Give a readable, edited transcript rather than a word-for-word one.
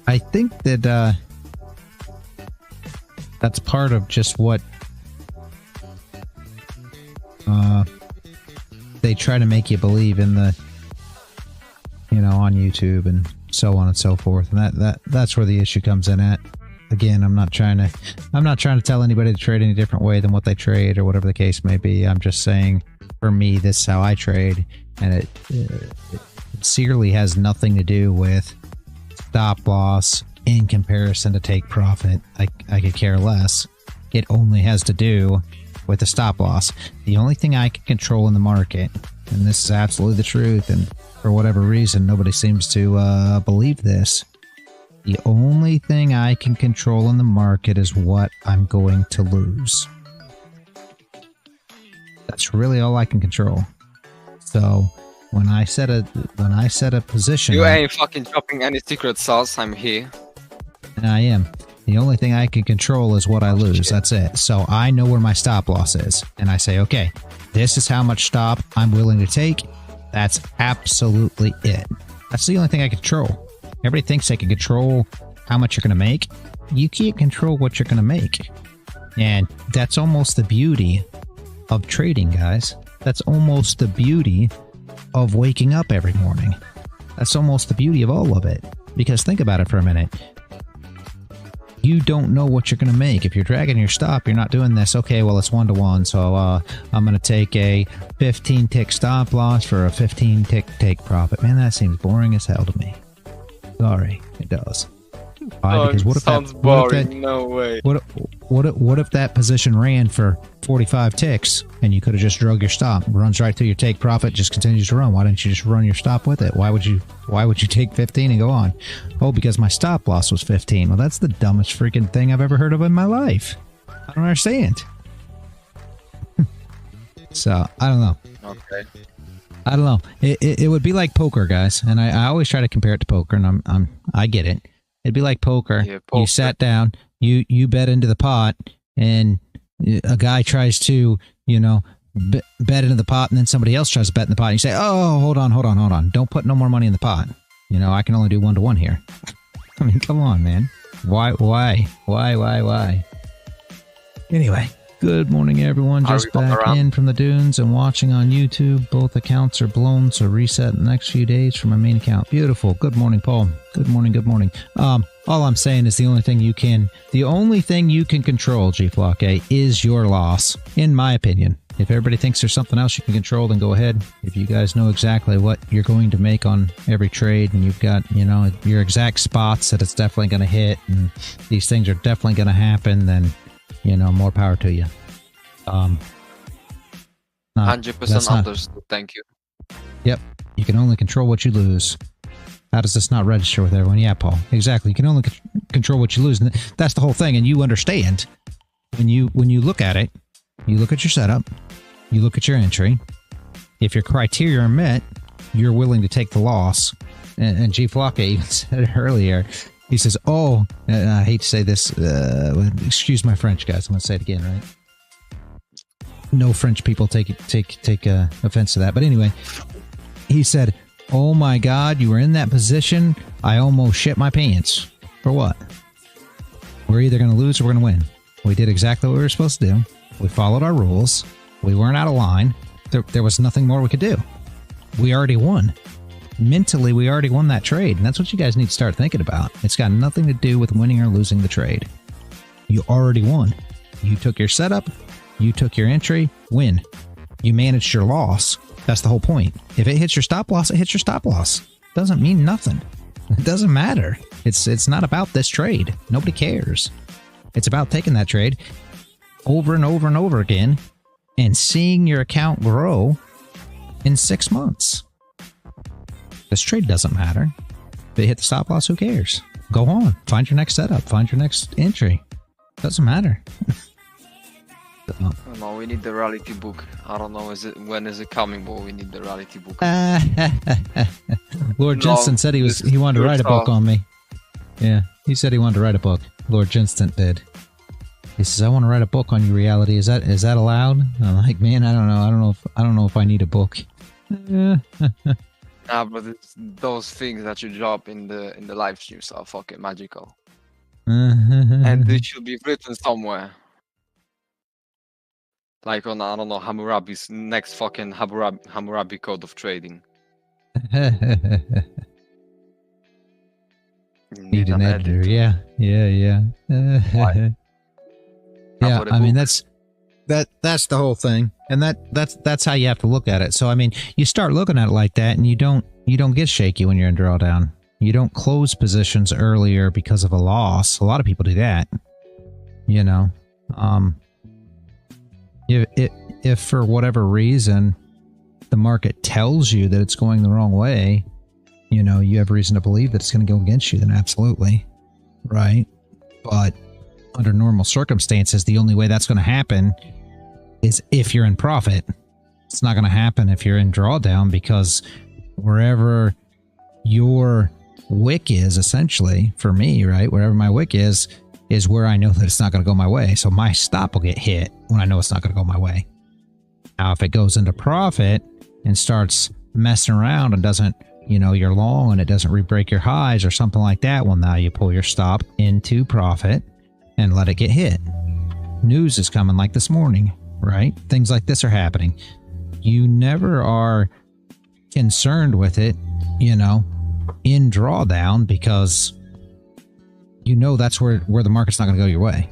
I think that that's part of just what they try to make you believe in the, you know, on YouTube and so on and so forth, and that's where the issue comes in at. Again, I'm not trying to tell anybody to trade any different way than what they trade or whatever the case may be. I'm just saying, for me, this is how I trade, and it sincerely has nothing to do with stop loss in comparison to take profit. I could care less. It only has to do with the stop loss. The only thing I can control in the market, and this is absolutely the truth, and for whatever reason nobody seems to believe this, the only thing I can control in the market is what I'm going to lose. That's really all I can control. So when I set a position, you ain't fucking dropping any secret sauce. I'm here. And I am. The only thing I can control is what I lose. That's it. So I know where my stop loss is. And I say, okay, this is how much stop I'm willing to take. That's absolutely it. That's the only thing I can control. Everybody thinks they can control how much you're going to make. You can't control what you're going to make. And that's almost the beauty of trading, guys. That's almost the beauty of waking up every morning. That's almost the beauty of all of it. Because think about it for a minute. You don't know what you're going to make. If you're dragging your stop, you're not doing this. Okay, well, it's 1-to-1, so I'm going to take a 15-tick stop loss for a 15-tick take profit. Man, that seems boring as hell to me. Sorry, it does. Why? Because what if sounds boring? No way. What if that position ran for 45 ticks and you could have just drug your stop? Runs right through your take profit, just continues to run. Why didn't you just run your stop with it? Why would you take 15 and go on? Oh, because my stop loss was 15. Well, that's the dumbest freaking thing I've ever heard of in my life. I don't understand. So I don't know. Okay. I don't know. It would be like poker, guys, and I always try to compare it to poker, and I get it. It'd be like poker. Yeah, poker. You sat down, you bet into the pot, and a guy tries to, you know, bet into the pot, and then somebody else tries to bet in the pot, and you say, oh, hold on. Don't put no more money in the pot. You know, I can only do 1-to-1 here. I mean, come on, man. Why? Anyway. Good morning, everyone. Just back in from the dunes and watching on YouTube. Both accounts are blown, so reset in the next few days for my main account. Beautiful. Good morning, Paul. Good morning. All I'm saying is the only thing you can control, GFlock, is your loss, in my opinion. If everybody thinks there's something else you can control, then go ahead. If you guys know exactly what you're going to make on every trade, and you've got, you know, your exact spots that it's definitely going to hit, and these things are definitely going to happen, then, you know, more power to you. 100% understood. Thank you. Yep. You can only control what you lose. How does this not register with everyone? Yeah, Paul. Exactly. You can only control what you lose. And that's the whole thing. And you understand when you look at it, you look at your setup, you look at your entry. If your criteria are met, you're willing to take the loss. And G. Flocka even said it earlier. He says, oh, I hate to say this, excuse my French, guys. I'm going to say it again, right? No French people take offense to that. But anyway, he said, oh my God, you were in that position. I almost shit my pants. For what? We're either going to lose or we're going to win. We did exactly what we were supposed to do. We followed our rules. We weren't out of line. There was nothing more we could do. We already won. Mentally, we already won that trade, and that's what you guys need to start thinking about. It's got nothing to do with winning or losing the trade. You already won. You took your setup, you took your entry, win. You managed your loss. That's the whole point. If it hits your stop loss, it hits your stop loss. Doesn't mean nothing. It doesn't matter. It's not about this trade. Nobody cares. It's about taking that trade over and over and over again and seeing your account grow in 6 months. This trade doesn't matter. If they hit the stop loss, who cares? Go on. Find your next setup. Find your next entry. Doesn't matter. No, we need the reality book. I don't know when is it coming, but we need the reality book. Lord Jinston said he wanted to write a book on me. Yeah, he said he wanted to write a book. Lord Jinston did. He says, "I want to write a book on your reality. Is that allowed?" I'm like, "Man, I don't know. I don't know if I need a book." But it's those things that you drop in the live streams are fucking magical, and and they should be written somewhere. Like on, I don't know, Hammurabi's next fucking Hammurabi code of trading. Need an editor. Yeah. Why? Yeah, I mean that's the whole thing, and that's how you have to look at it. So I mean, you start looking at it like that, and you don't get shaky when you're in drawdown. You don't close positions earlier because of a loss. A lot of people do that. You know, if for whatever reason the market tells you that it's going the wrong way, you know, you have reason to believe that it's going to go against you, then absolutely, right? But under normal circumstances, the only way that's going to happen is if you're in profit. It's not going to happen if you're in drawdown, because wherever your wick is, essentially, for me, right, wherever my wick is where I know that it's not going to go my way. So my stop will get hit when I know it's not going to go my way. Now, if it goes into profit and starts messing around and doesn't, you know, you're long and it doesn't re-break your highs or something like that, well, now you pull your stop into profit and let it get hit. News is coming like this morning, right? Things like this are happening. You never are concerned with it, you know, in drawdown, because you know that's where the market's not going to go your way.